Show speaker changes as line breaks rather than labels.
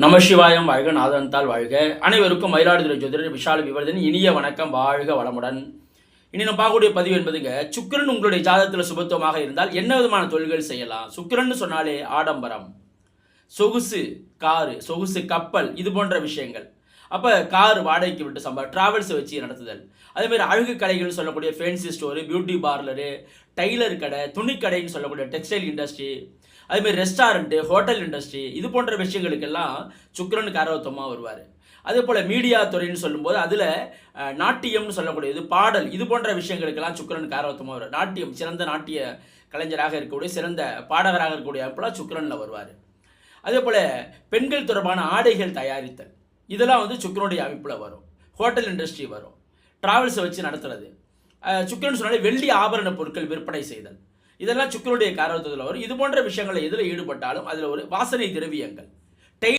நமசிவாயம் வாழ்க நாதனத்தால் வாழ்க. அனைவருக்கும் மயிலாடுதுறை ஜோதிடர் விஷால விவர்தன் இனிய வணக்கம். வாழ்க வளமுடன். இனி நம்ம பார்க்கக்கூடிய பதிவு என்பதுங்க, சுக்கிரன் உங்களுடைய ஜாதகத்தில் சுபத்துவமாக இருந்தால் என்ன விதமான தொழில்கள் செய்யலாம்? சுக்கிரன் சொன்னாலே ஆடம்பரம், சொகுசு காரு, சொகுசு கப்பல், இது போன்ற விஷயங்கள். அப்போ கார் வாடகைக்கு விட்டு டிராவல்ஸை வச்சு நடத்துதல். அதேமாதிரி அழகு கடைகள்னு சொல்லக்கூடிய fancy store, beauty parlour, tailor கடை, துணிக்கடைன்னு சொல்லக்கூடிய டெக்ஸ்டைல் இண்டஸ்ட்ரி, அதேமாதிரி ரெஸ்டாரண்ட்டு, ஹோட்டல் இண்டஸ்ட்ரி, இது போன்ற விஷயங்களுக்கெல்லாம் சுக்கிரனுக்கு ஆரோக்கியமாக வருவார். அதே போல் மீடியா துறைன்னு சொல்லும்போது அதில் நாட்டியம்னு சொல்லக்கூடியது, பாடல், இது போன்ற விஷயங்களுக்கெல்லாம் சுக்கிரனுக்கு ஆரோக்கியமாக வருவார். நாட்டியம், சிறந்த நாட்டிய கலைஞராக இருக்கக்கூடிய, சிறந்த பாடகராக இருக்கக்கூடிய அப்பெல்லாம் சுக்கிரனில் வருவார். அதே போல் பெண்கள் தொடர்பான ஆடைகள் தயாரித்தல், இதெல்லாம் சுக்கிரனுடைய அமைப்பில் வரும். ஹோட்டல் இண்டஸ்ட்ரி வரும். டிராவல்ஸை வச்சு நடத்துறது. சுக்கிரன் சொன்னாலே வெள்ளி ஆபரண பொருட்கள் விற்பனை செய்தல், இதெல்லாம் சுக்கிரனுடைய காரகத்தில் வரும். இது போன்ற விஷயங்களை எதில் ஈடுபட்டாலும் அதில் ஒரு வாசனை திரவியங்கள்,